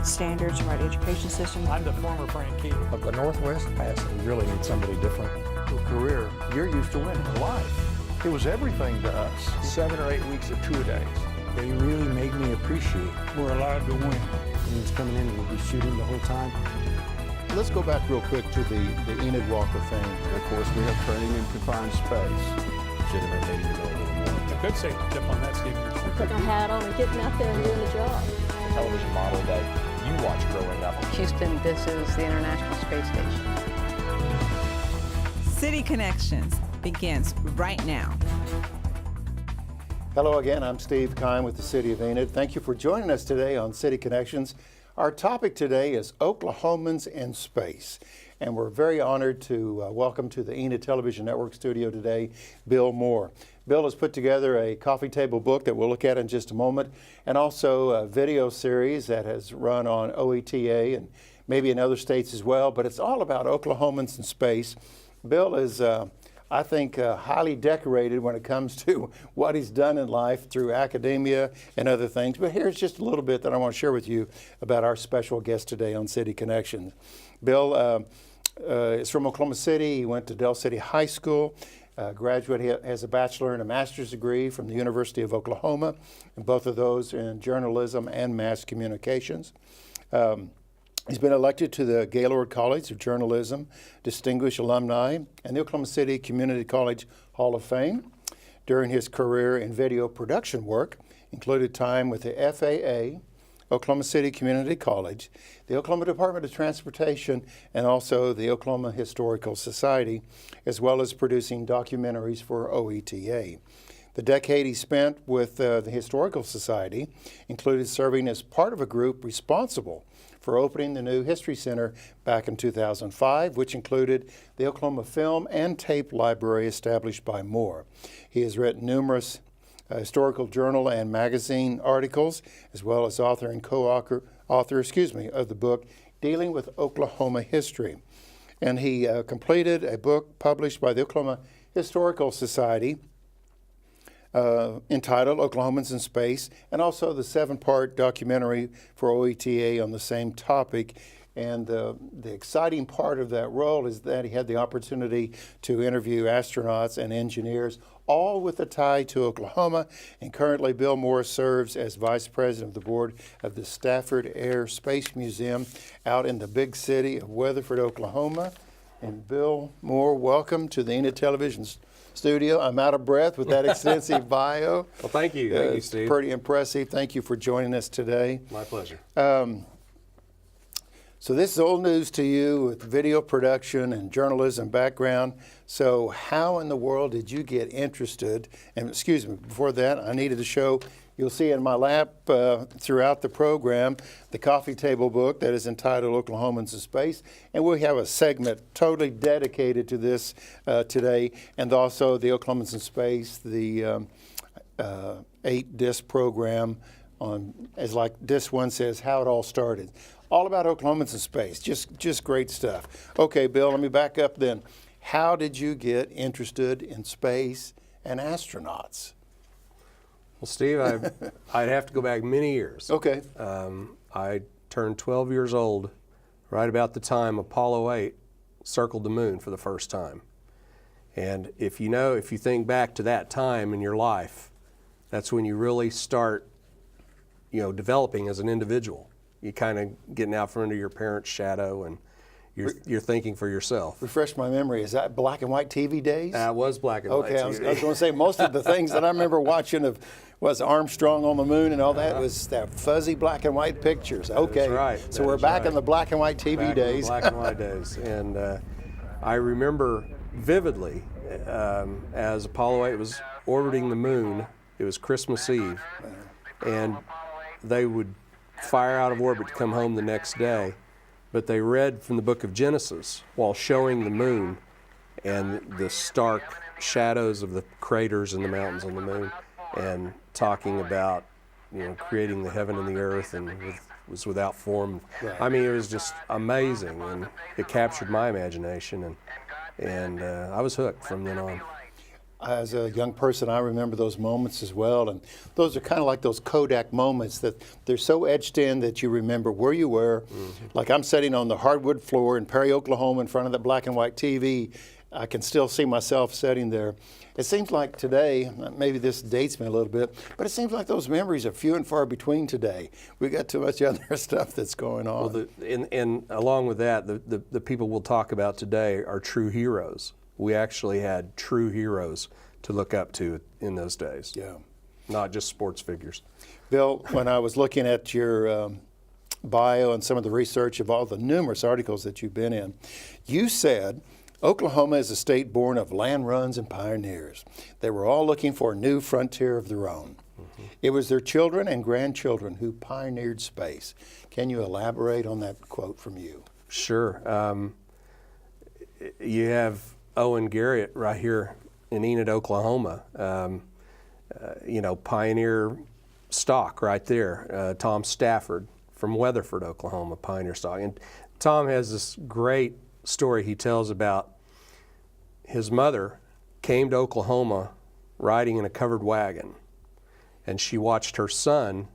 standards, the right education system. I'm the former Frank Key. Of the Northwest Pass, we really need somebody different. Your career, you're used to winning. Life, it was everything to us. 7 or 8 weeks of two-a-days. They really made me appreciate we're allowed to win. He's coming in and we'll be shooting the whole time. Let's go back real quick to the Enid Walk of Fame. Of course, we have training in confined space. Legitimate maybe to know a little more. A good safety tip on that, Steve. Putting a hat on and getting out there and doing the job. The television model that you watched growing up. Houston, this is the International Space Station. City Connections begins right now. Hello again, I'm Steve Kime with the City of Enid. Thank you for joining us today on City Connections. Our topic today is Oklahomans and Space. And we're very honored to welcome to the Enid Television Network studio today, Bill Moore. Bill has put together a coffee table book that we'll look at in just a moment, and also a video series that has run on OETA and maybe in other states as well, but it's all about Oklahomans and space. Bill is, I think, highly decorated when it comes to what he's done in life through academia and other things. But here's just a little bit that I want to share with you about our special guest today on City Connections. Bill is from Oklahoma City. He went to Del City High School. Graduate, he has a bachelor and a master's degree from the University of Oklahoma, and both of those in journalism and mass communications. He's been elected to the Gaylord College of Journalism Distinguished Alumni and the Oklahoma City Community College Hall of Fame. During his career in video production work, included time with the FAA, Oklahoma City Community College, the Oklahoma Department of Transportation, and also the Oklahoma Historical Society, as well as producing documentaries for OETA. The decade he spent with the Historical Society included serving as part of a group responsible for opening the new History Center back in 2005, which included the Oklahoma Film and Tape Library established by Moore. He has written numerous historical journal and magazine articles, as well as author and co-author of the book Dealing with Oklahoma History. And he completed a book published by the Oklahoma Historical Society entitled Oklahomans and Space, and also the 7-part documentary for OETA on the same topic. And the exciting part of that role is that he had the opportunity to interview astronauts and engineers, all with a tie to Oklahoma. And currently, Bill Moore serves as Vice President of the Board of the Stafford Air Space Museum out in the big city of Weatherford, Oklahoma. And Bill Moore, welcome to the Enid Television studio. I'm out of breath with that extensive bio. Well, thank you. Thank you, Steve. It's pretty impressive. Thank you for joining us today. My pleasure. So this is old news to you with video production and journalism background. So how in the world did you get interested? And excuse me, before that, I needed to show, you'll see in my lap throughout the program, the coffee table book that is entitled Oklahomans and Space. And we have a segment totally dedicated to this today. And also the Oklahomans and Space, the 8-disc program on, as like disc 1 says, how it all started. All about Oklahomans and Space, just great stuff. Okay, Bill, let me back up then. How did you get interested in space and astronauts? Well, Steve, I'd have to go back many years. Okay. I turned 12 years old right about the time Apollo 8 circled the moon for the first time. And if you think back to that time in your life, that's when you really start, developing as an individual. You kind of getting out from under your parents' shadow, and you're thinking for yourself. Refresh my memory. Is that black and white TV days? That was black and white TV. Okay, I was going to say most of the things that I remember watching was Armstrong on the moon and all that was that fuzzy black and white pictures. Okay, that's right. So we're back in the black and white TV days. Black and white days, and I remember vividly as Apollo 8 was orbiting the moon. It was Christmas Eve, and they would fire out of orbit to come home the next day, but they read from the book of Genesis while showing the moon and the stark shadows of the craters and the mountains on the moon, and talking about creating the heaven and the earth, and was without form. Right. I mean, it was just amazing, and it captured my imagination, and I was hooked from then on. As a young person, I remember those moments as well, and those are kind of like those Kodak moments that they're so etched in that you remember where you were. Like I'm sitting on the hardwood floor in Perry, Oklahoma, in front of the black and white TV. I can still see myself sitting there. It seems like today, maybe this dates me a little bit, but it seems like those memories are few and far between today. We got too much other stuff that's going on. Well, and along with that, the people we'll talk about today are true heroes. We actually had true heroes to look up to in those days. Yeah. Not just sports figures. Bill, when I was looking at your bio and some of the research of all the numerous articles that you've been in, you said Oklahoma is a state born of land runs and pioneers. They were all looking for a new frontier of their own. It was their children and grandchildren who pioneered space. Can you elaborate on that quote from you? Sure. You have Owen Garrett right here in Enid, Oklahoma. Pioneer stock right there. Tom Stafford from Weatherford, Oklahoma, pioneer stock. And Tom has this great story he tells about his mother came to Oklahoma riding in a covered wagon, and she watched her son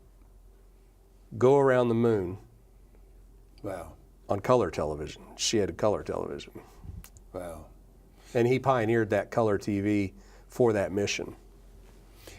go around the moon. Wow. On color television. She had a color television. Wow. And he pioneered that color TV for that mission.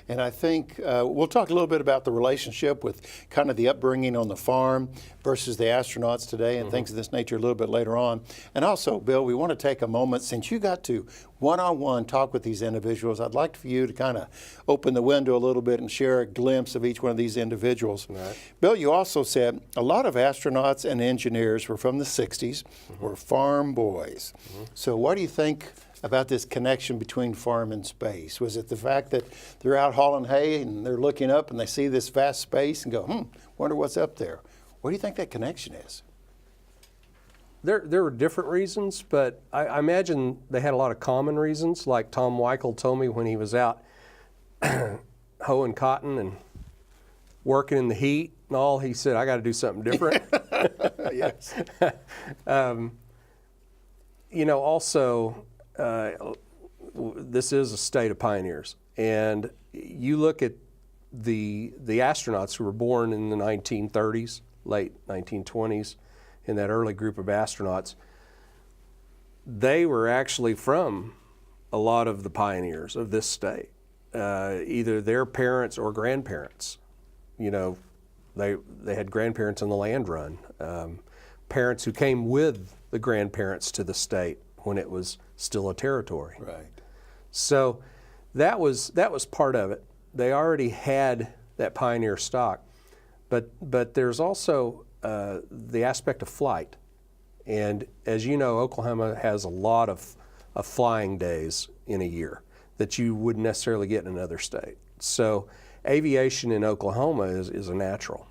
And I think we'll talk a little bit about the relationship with kind of the upbringing on the farm versus the astronauts today and things of this nature a little bit later on. And also, Bill, we want to take a moment, since you got to one-on-one talk with these individuals, I'd like for you to kind of open the window a little bit and share a glimpse of each one of these individuals. Right. Bill, you also said a lot of astronauts and engineers were from the 60s, were farm boys. So what do you think about this connection between farm and space? Was it the fact that they're out hauling hay and they're looking up and they see this vast space and go, wonder what's up there? What do you think that connection is? There were different reasons, but I imagine they had a lot of common reasons. Like Tom Weichel told me when he was out hoeing cotton and working in the heat and all, he said, I got to do something different. Yes. Also, this is a state of pioneers, and you look at the astronauts who were born in the 1930s, late 1920s, in that early group of astronauts. They were actually from a lot of the pioneers of this state, either their parents or grandparents. They had grandparents on the land run, parents who came with the grandparents to the state when it was still a territory. Right. So that was part of it. They already had that pioneer stock, but there's also the aspect of flight. And as you know, Oklahoma has a lot of flying days in a year that you wouldn't necessarily get in another state. So aviation in Oklahoma is a natural.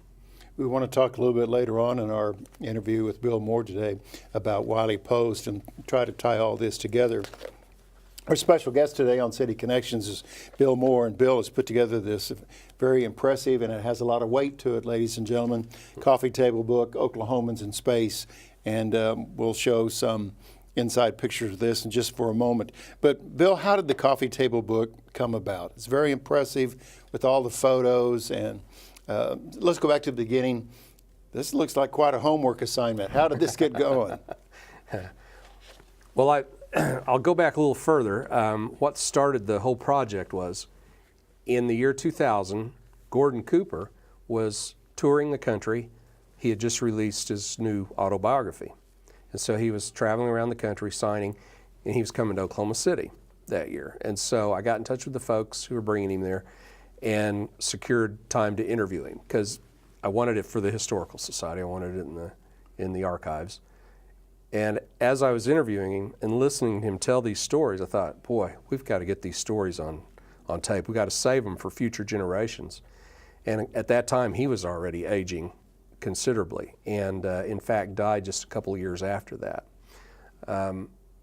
We want to talk a little bit later on in our interview with Bill Moore today about Wiley Post and try to tie all this together. Our special guest today on City Connections is Bill Moore, and Bill has put together this very impressive, and it has a lot of weight to it, ladies and gentlemen, coffee table book, Oklahomans and Space, and we'll show some inside pictures of this in just for a moment. But Bill, how did the coffee table book come about? It's very impressive with all the photos, and let's go back to the beginning. This looks like quite a homework assignment. How did this get going? Well, I'll go back a little further. What started the whole project was, in the year 2000, Gordon Cooper was touring the country. He had just released his new autobiography. And so he was traveling around the country signing, and he was coming to Oklahoma City that year. And so I got in touch with the folks who were bringing him there and secured time to interview him, because I wanted it for the Historical Society. I wanted it in the archives. And as I was interviewing him and listening to him tell these stories, I thought, boy, we've got to get these stories on tape. We've got to save them for future generations. And at that time, he was already aging considerably, and in fact died just a couple of years after that.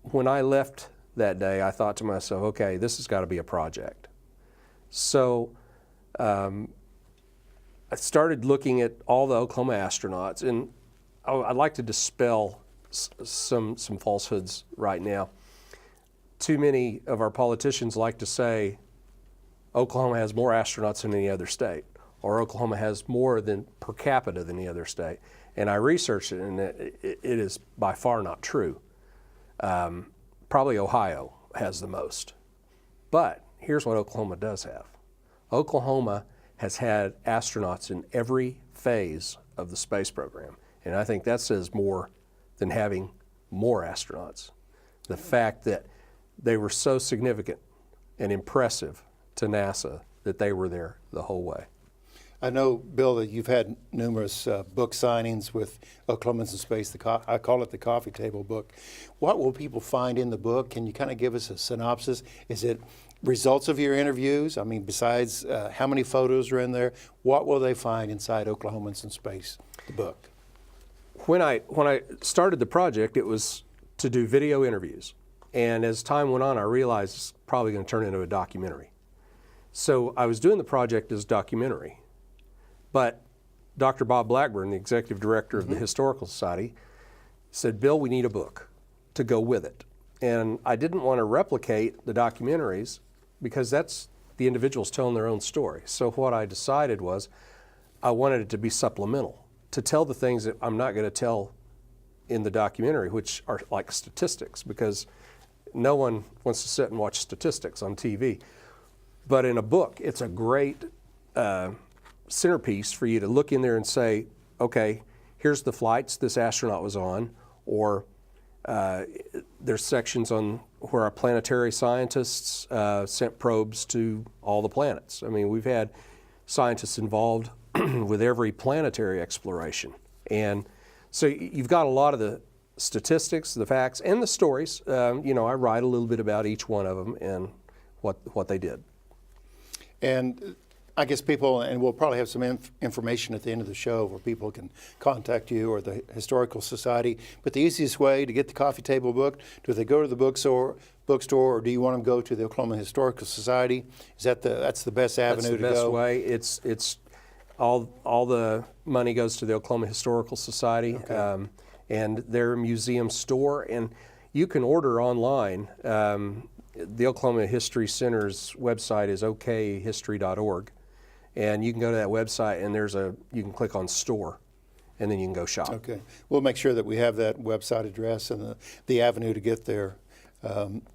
When I left that day, I thought to myself, okay, this has got to be a project. So I started looking at all the Oklahoma astronauts, and I'd like to dispel some falsehoods right now. too many of our politicians like to say Oklahoma has more astronauts than any other state, or Oklahoma has more than per capita than any other state. And I researched it, and it is by far not true. Probably Ohio has the most. But here's what Oklahoma does have. Oklahoma has had astronauts in every phase of the space program. And I think that says more than having more astronauts. The fact that they were so significant and impressive to NASA that they were there the whole way. I know, Bill, that you've had numerous book signings with Oklahomans and Space. I call it the coffee table book. What will people find in the book? Can you kind of give us a synopsis? Is it results of your interviews? I mean, besides how many photos are in there, what will they find inside Oklahomans and Space, the book? When I started the project, it was to do video interviews. And as time went on, I realized it's probably going to turn into a documentary. So I was doing the project as a documentary. But Dr. Bob Blackburn, the executive director of the Historical Society, said, Bill, we need a book to go with it. And I didn't want to replicate the documentaries because that's the individuals telling their own story. So what I decided was I wanted it to be supplemental, to tell the things that I'm not going to tell in the documentary, which are like statistics, because no one wants to sit and watch statistics on TV. But in a book, it's a great centerpiece for you to look in there and say, okay, here's the flights this astronaut was on, or there's sections on where our planetary scientists sent probes to all the planets. I mean, we've had scientists involved with every planetary exploration. And so you've got a lot of the statistics, the facts, and the stories. You know, I write a little bit about each one of them and what they did. And I guess people, and we'll probably have some information at the end of the show where people can contact you or the Historical Society. But the easiest way to get the coffee table book, do they go to the bookstore, or do you want them to go to the Oklahoma Historical Society? Is that that's the best avenue to go? That's the best way. It's all the money goes to the Oklahoma Historical Society, okay. And their museum store, and you can order online. The Oklahoma History Center's website is okhistory.org. And you can go to that website, and you can click on store, and then you can go shop. Okay. We'll make sure that we have that website address and the avenue to get there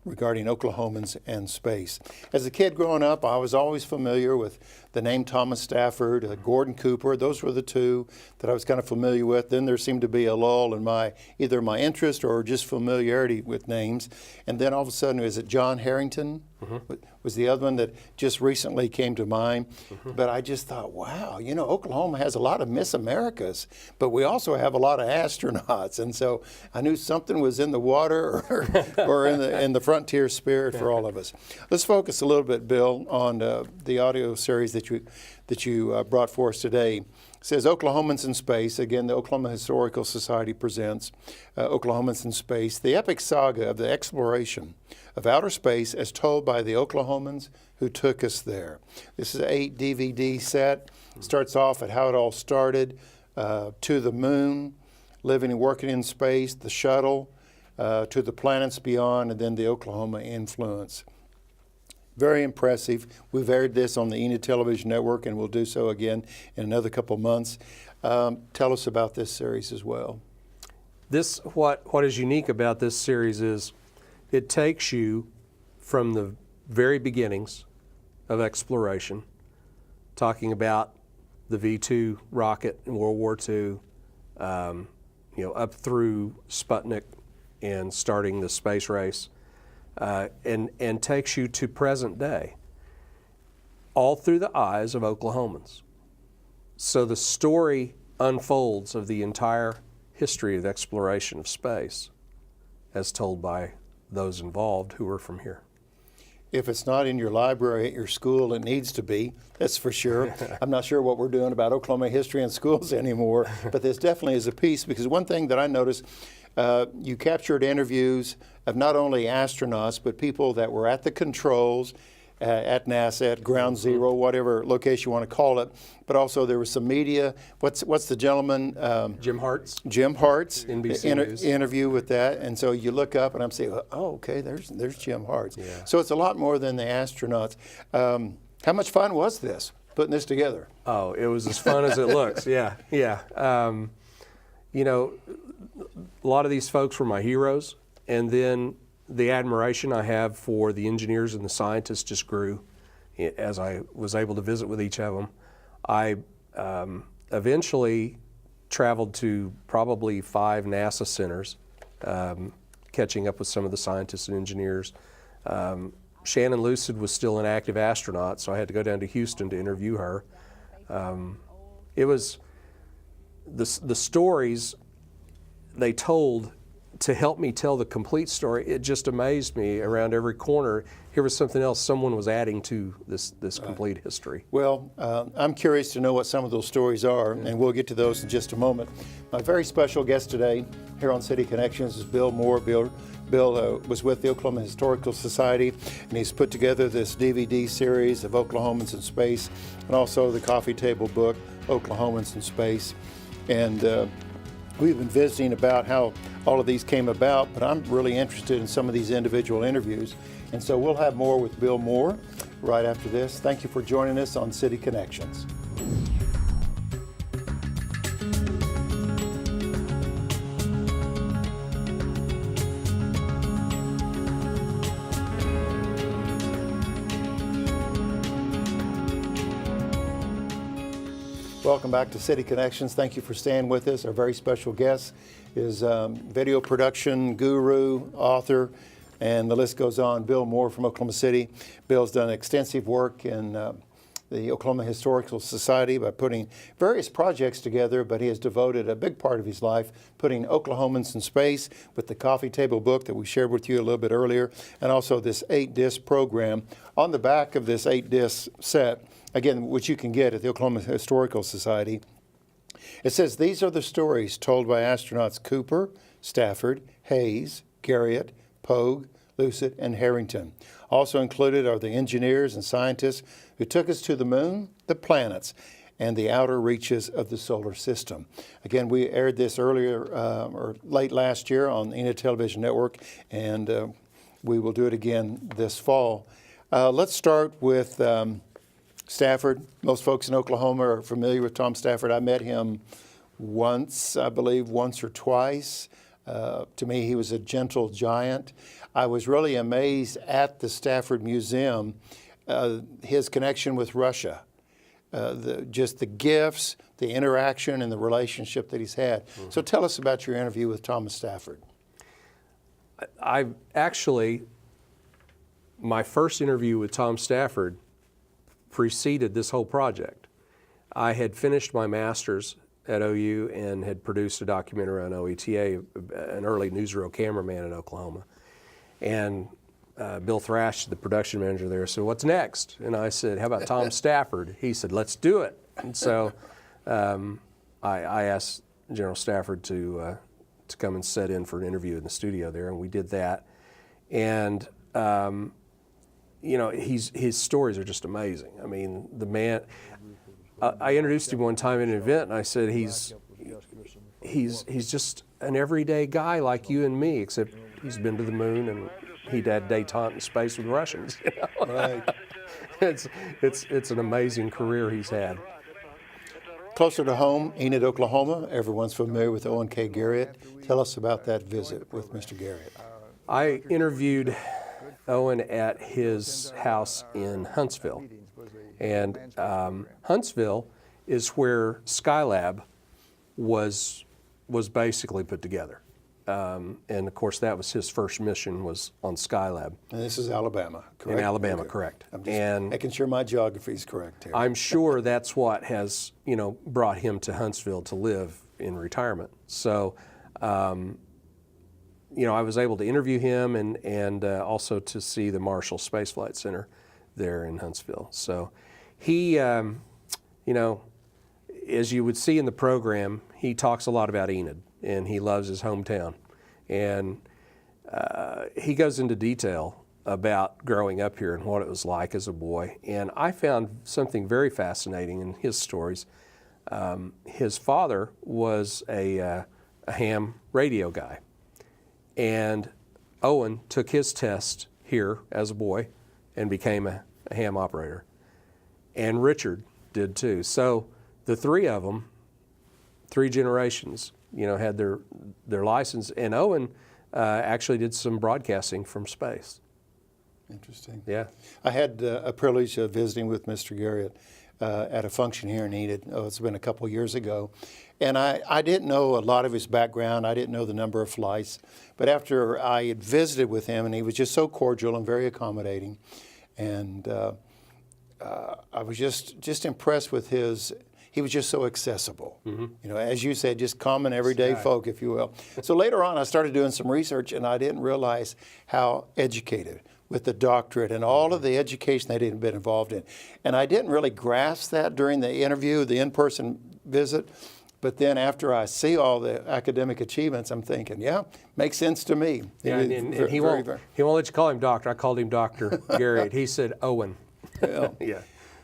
regarding Oklahomans and Space. As a kid growing up, I was always familiar with the name Thomas Stafford, Gordon Cooper. Those were the two that I was kind of familiar with. Then there seemed to be a lull in either my interest or just familiarity with names. And then all of a sudden, is it John Harrington? Was the other one that just recently came to mind. But I just thought, wow, you know, Oklahoma has a lot of Miss Americas, but we also have a lot of astronauts. And so I knew something was in the water or in the frontier spirit for all of us. Let's focus a little bit, Bill, on the audio series that you brought for us today. It says Oklahomans in Space. Again, the Oklahoma Historical Society presents Oklahomans in Space, the epic saga of the exploration of outer space as told by the Oklahomans who took us there. This is an 8 DVD set. It starts off at how it all started, to the moon, living and working in space, the shuttle, to the planets beyond, and then the Oklahoma influence. Very impressive. We've aired this on the Enid Television Network, and we'll do so again in another couple months. Tell us about this series as well. What is unique about this series is it takes you from the very beginnings of exploration, talking about the V-2 rocket in World War II, up through Sputnik and starting the space race, and takes you to present day, all through the eyes of Oklahomans. So the story unfolds of the entire history of the exploration of space as told by those involved who are from here. If it's not in your library at your school, it needs to be, that's for sure. I'm not sure what we're doing about Oklahoma history in schools anymore, but this definitely is a piece, because one thing that I noticed, you captured interviews of not only astronauts, but people that were at the controls at NASA, at Ground Zero, whatever location you want to call it. But also there was some media. What's the gentleman? Jim Hart's. Jim Hart's NBC News. interview with that. And so you look up and I'm saying, oh, okay, there's Jim Hart's. Yeah. So it's a lot more than the astronauts. How much fun was this, putting this together? Oh, it was as fun as it looks. Yeah, yeah. You know, a lot of these folks were my heroes, and then the admiration I have for the engineers and the scientists just grew as I was able to visit with each of them. I eventually traveled to probably 5 NASA centers, catching up with some of the scientists and engineers. Shannon Lucid was still an active astronaut, so I had to go down to Houston to interview her. It was the stories they told to help me tell the complete story. It just amazed me. Around every corner, here was something else someone was adding to this complete history. Well, I'm curious to know what some of those stories are, and we'll get to those in just a moment. My very special guest today here on City Connections is Bill Moore. Bill was with the Oklahoma Historical Society, and he's put together this DVD series of Oklahomans and Space, and also the coffee table book, Oklahomans and Space. And we've been visiting about how all of these came about, but I'm really interested in some of these individual interviews. And so we'll have more with Bill Moore right after this. Thank you for joining us on City Connections. Welcome back to City Connections. Thank you for staying with us. Our very special guest is video production guru, author, and the list goes on, Bill Moore from Oklahoma City. Bill's done extensive work in the Oklahoma Historical Society by putting various projects together, but he has devoted a big part of his life putting Oklahomans in Space with the coffee table book that we shared with you a little bit earlier, and also this 8-disc program. On the back of this 8-disc set, again, which you can get at the Oklahoma Historical Society, it says, these are the stories told by astronauts Cooper, Stafford, Hayes, Garriott, Pogue, Lucid, and Harrington. Also included are the engineers and scientists who took us to the moon, the planets, and the outer reaches of the solar system. Again, we aired this earlier or late last year on the Enid Television Network, and we will do it again this fall. Let's start with Stafford. Most folks in Oklahoma are familiar with Tom Stafford. I met him once, I believe once or twice. To me, he was a gentle giant. I was really amazed at the Stafford Museum, his connection with Russia, just the gifts, the interaction, and the relationship that he's had. Mm-hmm. So tell us about your interview with Thomas Stafford. I actually, my first interview with Tom Stafford preceded this whole project. I had finished my master's at OU and had produced a documentary on OETA, an early newsreel cameraman in Oklahoma. And Bill Thrash, the production manager there, said, "What's next?" And I said, "How about Tom Stafford?" He said, "Let's do it." And so I asked General Stafford to come and set in for an interview in the studio there, and we did that. And you know, his stories are just amazing. I mean, the man. I introduced him one time at an event, and I said, he's just an everyday guy like you and me, except he's been to the moon and he had détente in space with Russians. You know? Right. It's an amazing career he's had. Closer to home, Enid, Oklahoma. Everyone's familiar with Owen K. Garriott. Tell us about that visit with Mr. Garriott. I interviewed Owen at his house in Huntsville. And Huntsville is where Skylab was basically put together. And of course, that was his first mission, was on Skylab. And this is Alabama, correct? In Alabama, okay. Correct. I'm just making sure my geography is correct here. I'm sure that's what has, brought him to Huntsville to live in retirement. So, I was able to interview him and also to see the Marshall Space Flight Center there in Huntsville. So he, as you would see in the program, he talks a lot about Enid, and he loves his hometown. And he goes into detail about growing up here and what it was like as a boy. And I found something very fascinating in his stories. His father was a ham radio guy. And Owen took his test here as a boy and became a ham operator. And Richard did too. So the three of them, 3 generations, had their license. And Owen actually did some broadcasting from space. Interesting. Yeah. I had a privilege of visiting with Mr. Garrett at a function here in Enid. It's been a couple years ago. And I didn't know a lot of his background. I didn't know the number of flights. But after I had visited with him, and he was just so cordial and very accommodating, and I was just impressed with he was just so accessible. As you said, just common everyday folk, if you will. So later on, I started doing some research, and I didn't realize how educated with the doctorate and all of the education that he'd been involved in. And I didn't really grasp that during the interview, the in-person visit. But then after I see all the academic achievements, I'm thinking, yeah, makes sense to me. Yeah, and he won't let you call him doctor. I called him Dr. Garrett. He said Owen. Yeah.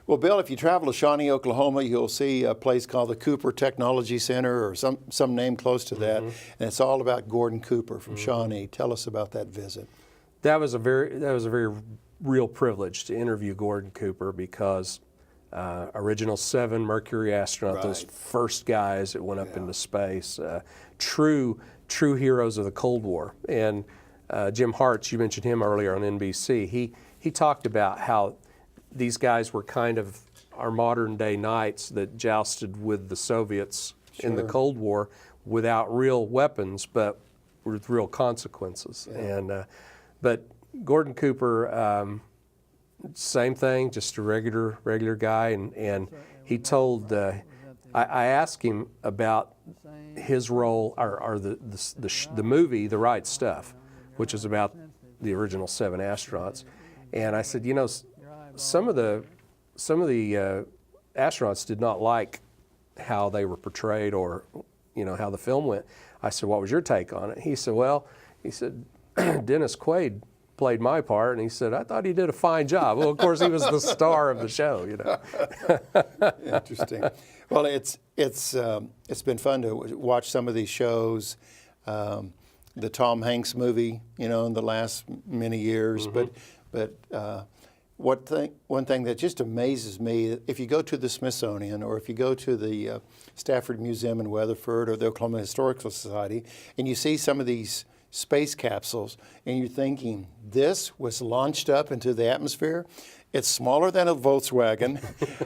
Well, Bill, if you travel to Shawnee, Oklahoma, you'll see a place called the Cooper Technology Center, or some name close to that, and it's all about Gordon Cooper from Shawnee. Tell us about that visit. That was a very real privilege to interview Gordon Cooper, because original 7 Mercury astronaut, those first guys that went up into space, true heroes of the Cold War. And Jim Hartz, you mentioned him earlier on NBC. He talked about how these guys were kind of our modern day knights that jousted with the Soviets in the Cold War without real weapons, but with real consequences. And but Gordon Cooper, same thing, just a regular guy, and he told. I asked him about his role, or the movie, The Right Stuff, which is about the original 7 astronauts, and I said, some of the astronauts did not like how they were portrayed, or how the film went. I said, what was your take on it? He said, Dennis Quaid played my part, and he said, I thought he did a fine job. Well, of course, he was the star of the show, Interesting. Well, it's been fun to watch some of these shows. The Tom Hanks movie, in the last many years, but one thing that just amazes me, if you go to the Smithsonian, or if you go to the Stafford Museum in Weatherford, or the Oklahoma Historical Society, and you see some of these space capsules, and you're thinking, this was launched up into the atmosphere? It's smaller than a Volkswagen.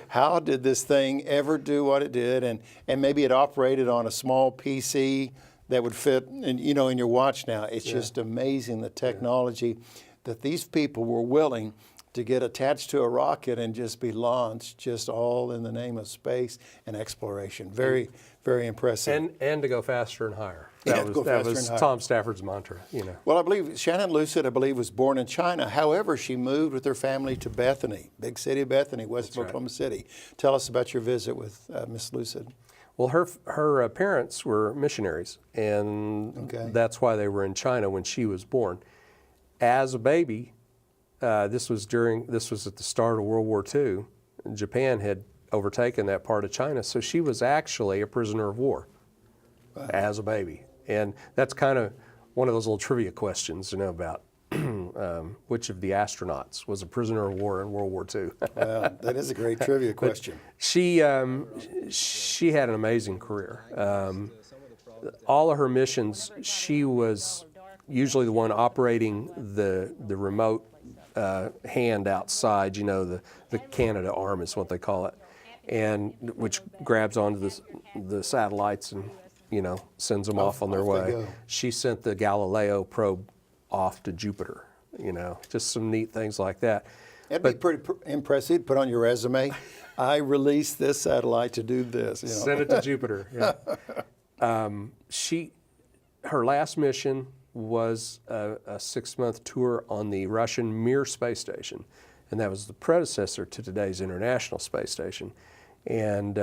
How did this thing ever do what it did? And maybe it operated on a small PC that would fit in your watch now. It's just amazing, the technology that these people were willing to get attached to a rocket and just be launched, just all in the name of space and exploration. Very, very impressive. And to go faster and higher. That was Tom Stafford's mantra, Well, I believe Shannon Lucid, was born in China. However, she moved with her family to Bethany, big city of Bethany, west of Oklahoma City. Tell us about your visit with Miss Lucid. Well, her parents were missionaries, and that's why they were in China when she was born. As a baby, this was at the start of World War II, and Japan had overtaken that part of China, so she was actually a prisoner of war as a baby. And that's kind of one of those little trivia questions, about which of the astronauts was a prisoner of war in World War II. Wow, that is a great trivia question. She had an amazing career. All of her missions, she was usually the one operating the remote hand outside, the Canada arm is what they call it, and which grabs onto the satellites and sends them off on their way. She sent the Galileo probe off to Jupiter. Just some neat things like that. That'd be pretty impressive. Put on your resume, I released this satellite to do this. Send it to Jupiter. Yeah. Her last mission was a 6-month tour on the Russian Mir space station, and that was the predecessor to today's International Space Station. And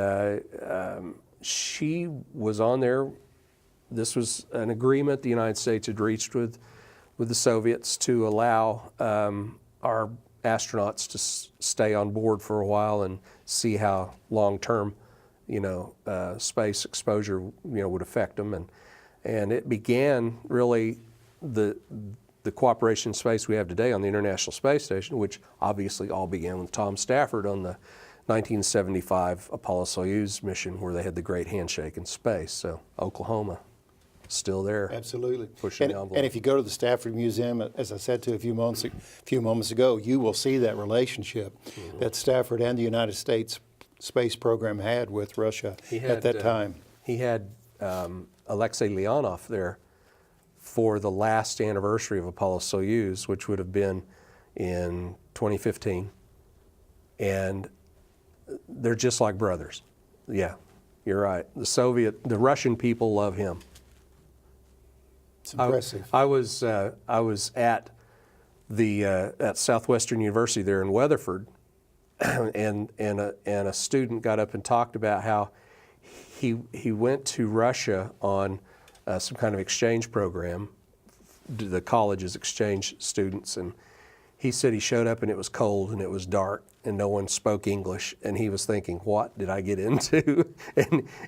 she was on there. This was an agreement the United States had reached with with the Soviets to allow our astronauts to stay on board for a while and see how long-term, space exposure, would affect them. And it began really the cooperation in space we have today on the International Space Station, which obviously all began with Tom Stafford on the 1975 Apollo-Soyuz mission, where they had the great handshake in space. So Oklahoma, still there. Absolutely. Pushing the envelope. And if you go to the Stafford Museum, as I said to you a few moments ago, you will see that relationship that Stafford and the United States space program had with Russia at that time. He had Alexei Leonov there for the last anniversary of Apollo-Soyuz, which would have been in 2015. And they're just like brothers. Yeah, you're right. The Russian people love him. It's impressive. I was at at Southwestern University there in Weatherford, and a student got up and talked about how he went to Russia on some kind of exchange program. The college's exchange students, and he said he showed up and it was cold and it was dark and no one spoke English, and he was thinking, what did I get into?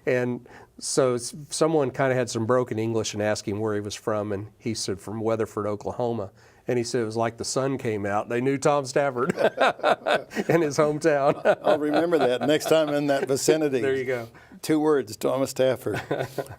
and so someone kind of had some broken English and asked him where he was from, and he said from Weatherford, Oklahoma. And he said it was like the sun came out. They knew Tom Stafford in his hometown. I'll remember that next time in that vicinity. There you go. 2 words, Thomas Stafford.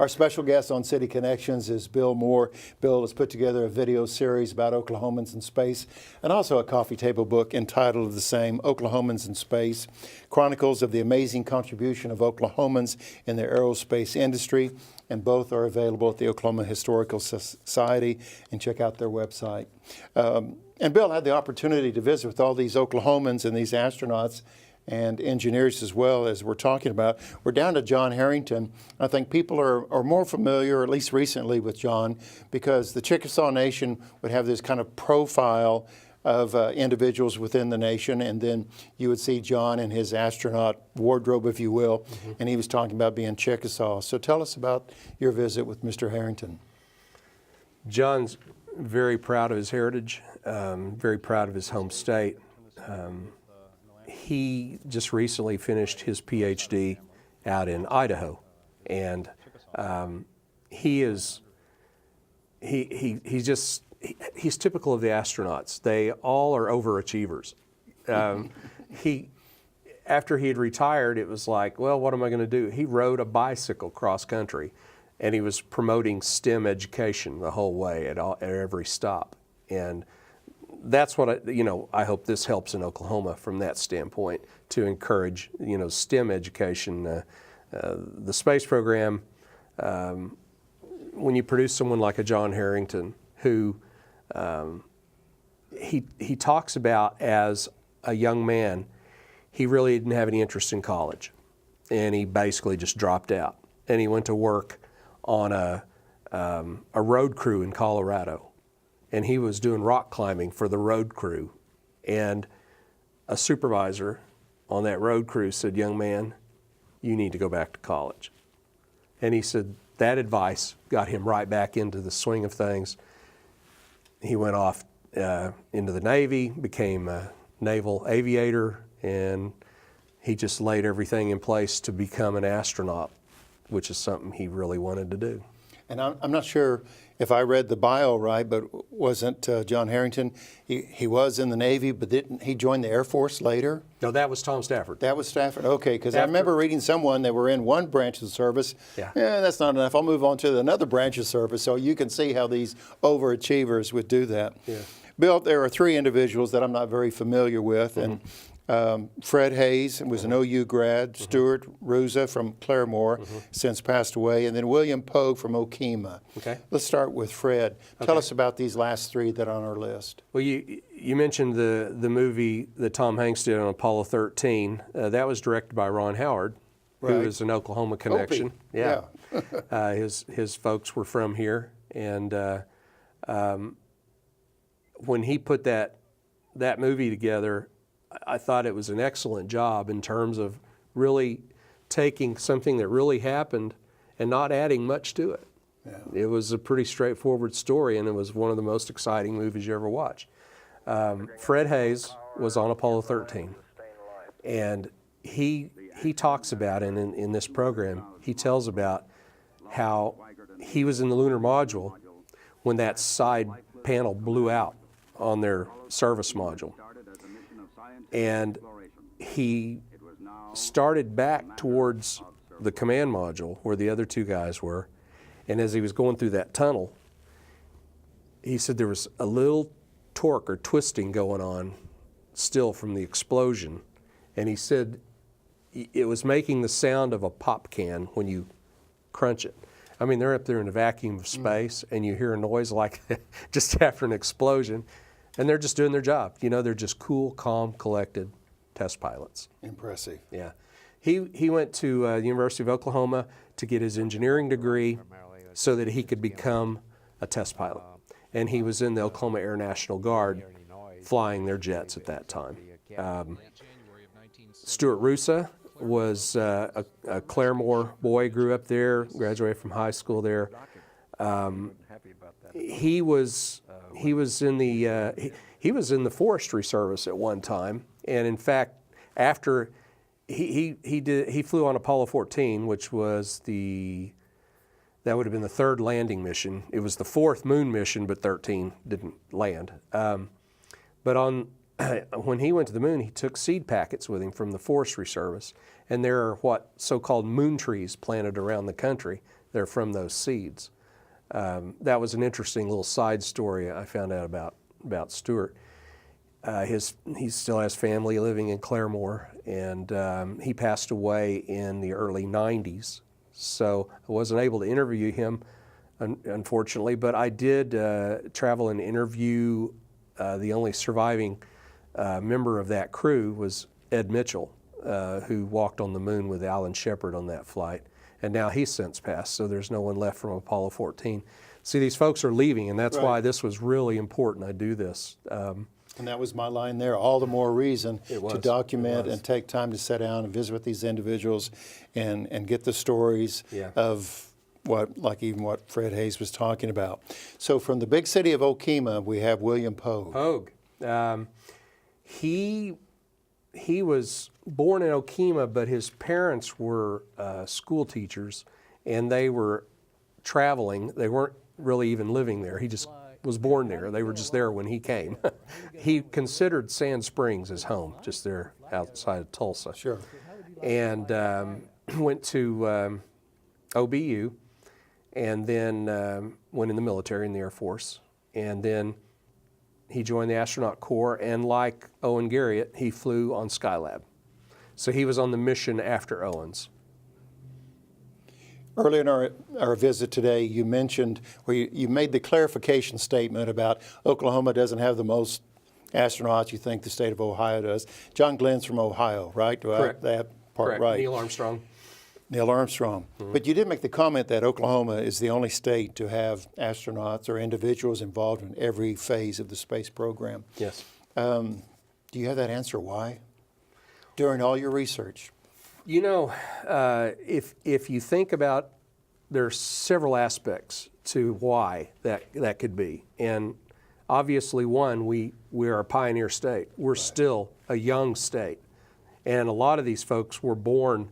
Our special guest on City Connections is Bill Moore. Bill has put together a video series about Oklahomans in Space, and also a coffee table book entitled the same, Oklahomans in Space, Chronicles of the Amazing Contribution of Oklahomans in the Aerospace Industry. And both are available at the Oklahoma Historical Society, and check out their website. And Bill had the opportunity to visit with all these Oklahomans and these astronauts and engineers as well, as we're talking about. We're down to John Harrington. I think people are more familiar, or at least recently, with John, because the Chickasaw Nation would have this kind of profile of individuals within the nation, and then you would see John in his astronaut wardrobe, if you will, and he was talking about being Chickasaw. So tell us about your visit with Mr. Harrington. John's very proud of his heritage, very proud of his home state. He just recently finished his PhD out in Idaho, and he's typical of the astronauts. They all are overachievers. After he had retired, it was like, well, what am I going to do? He rode a bicycle cross country, and he was promoting STEM education the whole way at every stop. And that's what I hope this helps in Oklahoma from that standpoint, to encourage STEM education. The space program, when you produce someone like a John Harrington, who he talks about as a young man, he really didn't have any interest in college, and he basically just dropped out, and he went to work on a road crew in Colorado, and he was doing rock climbing for the road crew, and a supervisor on that road crew said, young man, you need to go back to college. And he said that advice got him right back into the swing of things. He went off into the Navy, became a naval aviator, and he just laid everything in place to become an astronaut, which is something he really wanted to do. And I'm not sure if I read the bio right, but wasn't John Harrington, he was in the Navy, but didn't he join the Air Force later? No, that was Tom Stafford. That was Stafford, okay, because I remember reading someone that were in one branch of the service. Yeah, that's not enough. I'll move on to another branch of service. So you can see how these overachievers would do that. Yeah. Bill, there are 3 individuals that I'm not very familiar with, and Fred Hayes was an OU grad, Stuart Ruza from Claremore, since passed away, and then William Pogue from Kime. Okay. Let's start with Fred. Tell us about these last 3 that are on our list. Well, you mentioned the movie that Tom Hanks did on Apollo 13. That was directed by Ron Howard, who is an Oklahoma connection. Opie. Yeah. His folks were from here, and when he put that movie together, I thought it was an excellent job in terms of really taking something that really happened and not adding much to it. It was a pretty straightforward story, and it was one of the most exciting movies you ever watch. Fred Hayes was on Apollo 13, and he talks about, and in this program, he tells about how he was in the lunar module when that side panel blew out on their service module. And he started back towards the command module where the other two guys were, and as he was going through that tunnel, he said there was a little torque or twisting going on still from the explosion, and he said it was making the sound of a pop can when you crunch it. I mean, they're up there in a vacuum of space, and you hear a noise like that just after an explosion, and they're just doing their job. You know, they're just cool, calm, collected test pilots. Impressive. Yeah. He went to the University of Oklahoma to get his engineering degree so that he could become a test pilot. And he was in the Oklahoma Air National Guard flying their jets at that time. Stuart Rusa was a Claremore boy, grew up there, graduated from high school there. He was in the forestry service at one time, and in fact, after he flew on Apollo 14, which was that would have been the third landing mission. It was the fourth moon mission, but 13 didn't land. But when he went to the moon, he took seed packets with him from the Forestry Service, and there are what so-called moon trees planted around the country. They're from those seeds. That was an interesting little side story I found out about Stuart. He still has family living in Claremore, and he passed away in the early 90s. So I wasn't able to interview him, unfortunately, but I did travel and interview the only surviving member of that crew was Ed Mitchell, who walked on the moon with Alan Shepard on that flight. And now he's since passed, so there's no one left from Apollo 14. See, these folks are leaving, and that's why this was really important I do this. And that was my line there. All the more reason to document and take time to sit down and visit with these individuals and get the stories of what Fred Hayes was talking about. So from the big city of Okemah, we have William Pogue. Pogue. He was born in Okemah, but his parents were school teachers, and they were traveling. They weren't really even living there. He just was born there. They were just there when he came. He considered Sand Springs his home, just there outside of Tulsa. Sure. And went to OBU, and then went in the military, in the Air Force. And then he joined the astronaut corps, and like Owen Garriott, he flew on Skylab. So he was on the mission after Owens. Earlier in our visit today, you mentioned, or you made the clarification statement about Oklahoma doesn't have the most astronauts you think the state of Ohio does. John Glenn's from Ohio, right? Do Correct. I have that part right? Neil Armstrong. Neil Armstrong. Mm-hmm. But you did make the comment that Oklahoma is the only state to have astronauts or individuals involved in every phase of the space program. Yes. Do you have that answer why? During all your research? You know, if you think about, there are several aspects to why that could be. And obviously, one, we are a pioneer state. We're still a young state. And a lot of these folks were born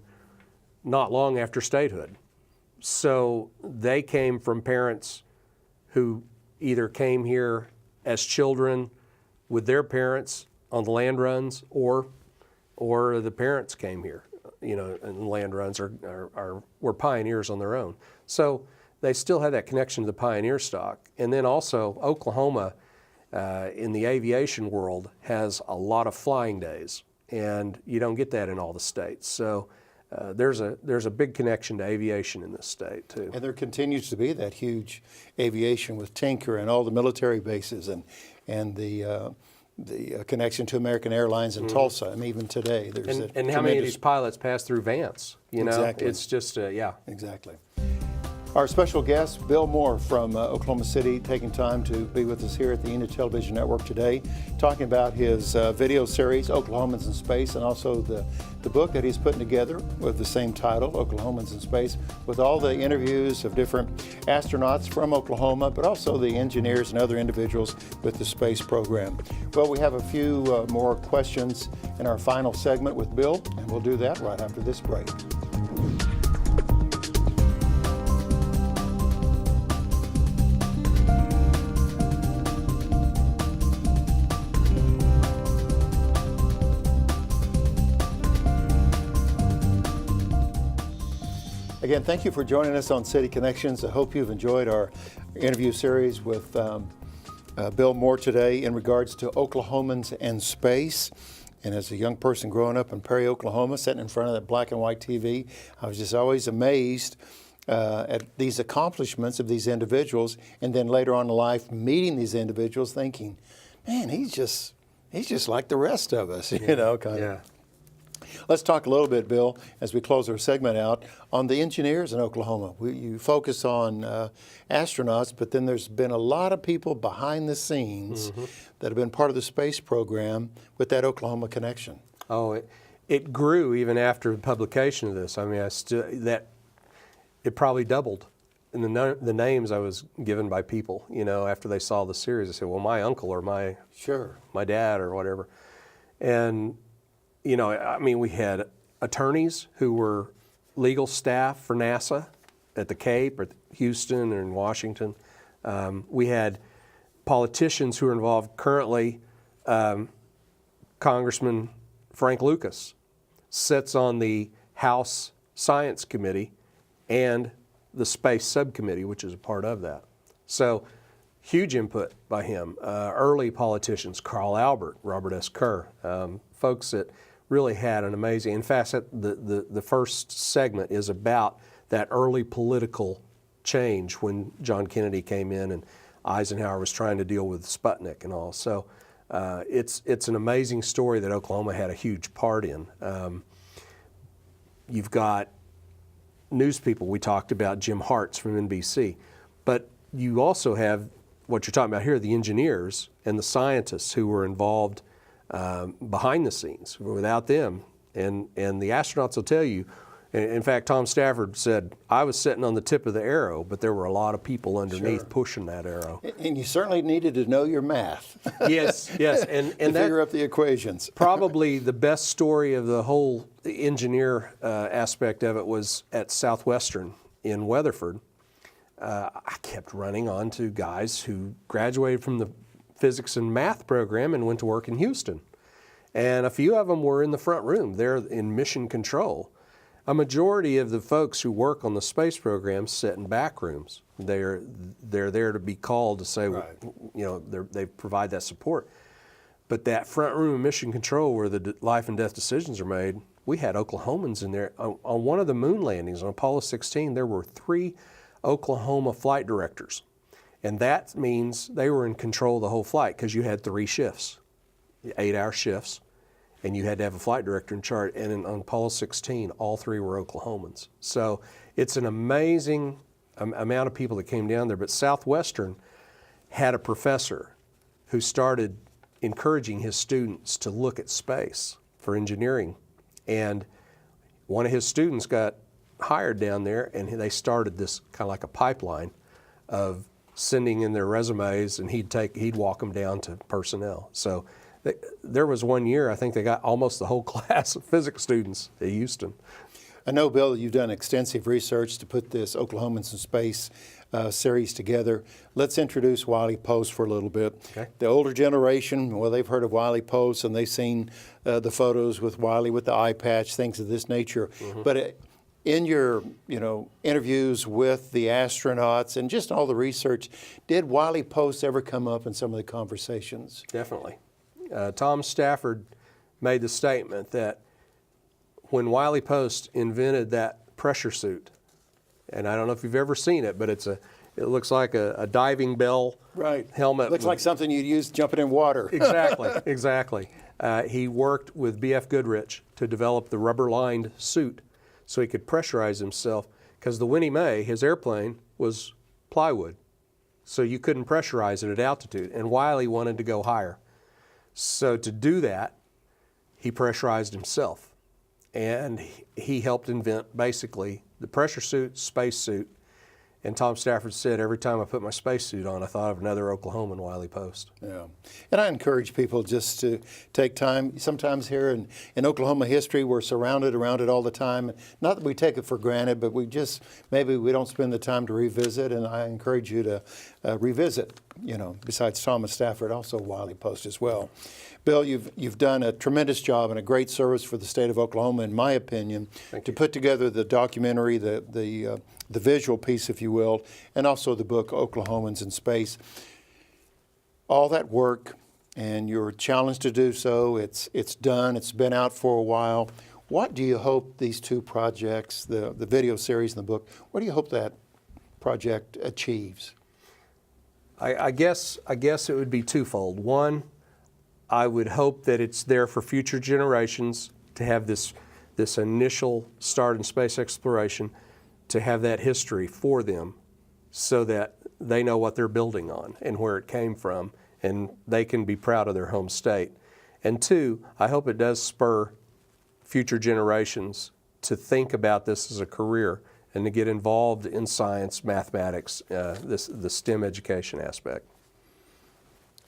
not long after statehood. So they came from parents who either came here as children with their parents on the land runs, or the parents came here, you know, and land runs were pioneers on their own. So they still had that connection to the pioneer stock. And then also Oklahoma, in the aviation world, has a lot of flying days, and you don't get that in all the states. So there's a big connection to aviation in this state too. And there continues to be that huge aviation with Tinker and all the military bases and the connection to American Airlines in Tulsa. I mean, even today, there's and how many of these pilots pass through Vance? You know, Exactly. it's just yeah. Exactly. Our special guest, Bill Moore from Oklahoma City, taking time to be with us here at the Enid Television Network today, talking about his video series, Oklahomans and Space, and also the book that he's putting together with the same title, Oklahomans and Space, with all the interviews of different astronauts from Oklahoma, but also the engineers and other individuals with the space program. Well, we have a few more questions in our final segment with Bill, and we'll do that right after this break. Again, thank you for joining us on City Connections. I hope you've enjoyed our interview series with Bill Moore today in regards to Oklahomans and Space. And as a young person growing up in Perry, Oklahoma, sitting in front of that black and white TV, I was just always amazed at these accomplishments of these individuals. And then later on in life, meeting these individuals, thinking, man, he's just like the rest of us, you know, kind of. Let's talk a little bit, Bill, as we close our segment out, on the engineers in Oklahoma. You focus on astronauts, but then there's been a lot of people behind the scenes that have been part of the space program with that Oklahoma connection. Oh, it grew even after the publication of this. I mean, it probably doubled in the names I was given by people. You know, after they saw the series, they said, "Well, my uncle or my dad or whatever," and you know, I mean, we had attorneys who were legal staff for NASA at the Cape or Houston or in Washington. We had politicians who are involved currently. Congressman Frank Lucas sits on the House Science Committee and the Space Subcommittee, which is a part of that. So huge input by him. Early politicians, Carl Albert, Robert S. Kerr, folks that really had an amazing, in fact, the first segment is about that early political change when John Kennedy came in and Eisenhower was trying to deal with Sputnik and all. So it's an amazing story that Oklahoma had a huge part in. You've got news people. We talked about Jim Hartz from NBC. But you also have what you're talking about here, the engineers and the scientists who were involved behind the scenes. Without them, and the astronauts will tell you, in fact, Tom Stafford said, I was sitting on the tip of the arrow, but there were a lot of people underneath pushing that arrow. And you certainly needed to know your math. Yes. And to figure up the equations. Probably the best story of the whole engineer aspect of it was at Southwestern in Weatherford. I kept running onto guys who graduated from the physics and math program and went to work in Houston. And a few of them were in the front room. They're in mission control. A majority of the folks who work on the space program sit in back rooms. They're there to be called to say, you know, they provide that support. But that front room of mission control where the life and death decisions are made, we had Oklahomans in there. On one of the moon landings on Apollo 16, there were 3 Oklahoma flight directors. And that means they were in control of the whole flight because you had 3 shifts, 8-hour shifts, and you had to have a flight director in charge. And on Apollo 16, all 3 were Oklahomans. So it's an amazing amount of people that came down there. But Southwestern had a professor who started encouraging his students to look at space for engineering. And one of his students got hired down there, and they started this kind of like a pipeline of sending in their resumes, and he'd walk them down to personnel. So there was one year, I think they got almost the whole class of physics students at Houston. I know, Bill, you've done extensive research to put this Oklahomans in Space series together. Let's introduce Wiley Post for a little bit. Okay. The older generation, well, they've heard of Wiley Post and they've seen the photos with Wiley with the eye patch, things of this nature. But in your, interviews with the astronauts and just all the research, did Wiley Post ever come up in some of the conversations? Definitely. Tom Stafford made the statement that when Wiley Post invented that pressure suit, and I don't know if you've ever seen it, but it looks like a diving bell helmet. Looks like something you'd use jumping in water. Exactly. He worked with B.F. Goodrich to develop the rubber-lined suit so he could pressurize himself, because the Winnie Mae, his airplane, was plywood. So you couldn't pressurize it at altitude. And Wiley wanted to go higher. So to do that, he pressurized himself. And he helped invent basically the pressure suit, space suit. And Tom Stafford said, every time I put my spacesuit on, I thought of another Oklahoman Wiley Post. Yeah. And I encourage people just to take time. Sometimes here in Oklahoma history, we're surrounded around it all the time. Not that we take it for granted, but maybe we don't spend the time to revisit. And I encourage you to revisit, besides Thomas Stafford, also Wiley Post as well. Bill, you've done a tremendous job and a great service for the state of Oklahoma, in my opinion, to put together the documentary, the visual piece, if you will, and also the book Oklahomans and Space. All that work, and you're challenged to do so. It's done. It's been out for a while. What do you hope these two projects, the video series and the book, what do you hope that project achieves? I guess it would be twofold. One, I would hope that it's there for future generations to have this initial start in space exploration, to have that history for them so that they know what they're building on and where it came from, and they can be proud of their home state. And two, I hope it does spur future generations to think about this as a career and to get involved in science, mathematics, the STEM education aspect.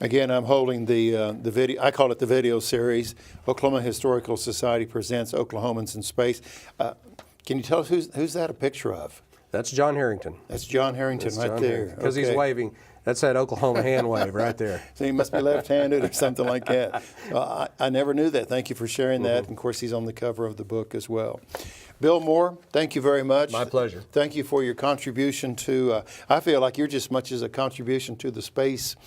Again, I'm holding the video. I call it the video series. Oklahoma Historical Society presents Oklahomans in Space. Can you tell us who's that a picture of? That's John Harrington. That's John Harrington there. Because he's waving. That's that Oklahoma hand wave right there. So he must be left-handed or something like that. I never knew that. Thank you for sharing that. And of course, he's on the cover of the book as well. Bill Moore, thank you very much. My pleasure. Thank you for your contribution to, I feel like you're just as much as a contribution to the space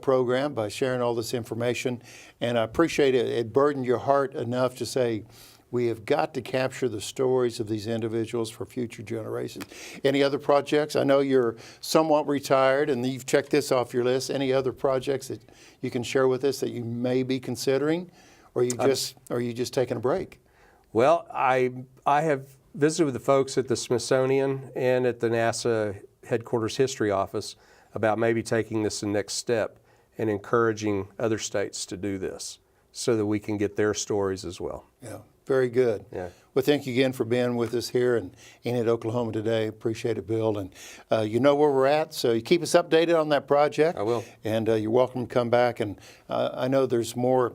program by sharing all this information. And I appreciate it. It burdened your heart enough to say, we have got to capture the stories of these individuals for future generations. Any other projects? I know you're somewhat retired and you've checked this off your list. Any other projects that you can share with us that you may be considering, or are you just taking a break? Well, I have visited with the folks at the Smithsonian and at the NASA headquarters history office about maybe taking this the next step and encouraging other states to do this so that we can get their stories as well. Yeah, very good. Yeah. Well, thank you again for being with us here in Enid, Oklahoma today. Appreciate it, Bill. And you know where we're at, so you keep us updated on that project. I will. And you're welcome to come back. And I know there's more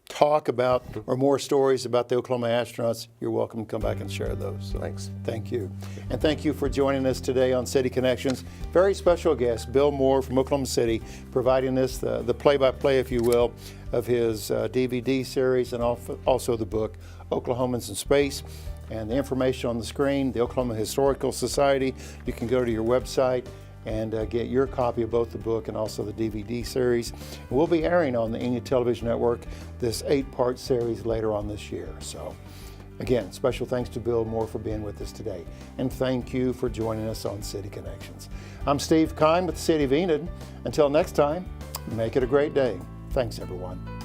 talk about or more stories about the Oklahoma astronauts. You're welcome to come back and share those. So Thanks. Thank you. And thank you for joining us today on City Connections. Very special guest, Bill Moore from Oklahoma City, providing us the play-by-play, if you will, of his DVD series and also the book, Oklahomans in Space. And the information on the screen, the Oklahoma Historical Society. You can go to your website and get your copy of both the book and also the DVD series. We'll be airing on the Enid Television Network this 8-part series later on this year. So again, special thanks to Bill Moore for being with us today. And thank you for joining us on City Connections. I'm Steve Kime with the City of Enid. Until next time, make it a great day. Thanks, everyone.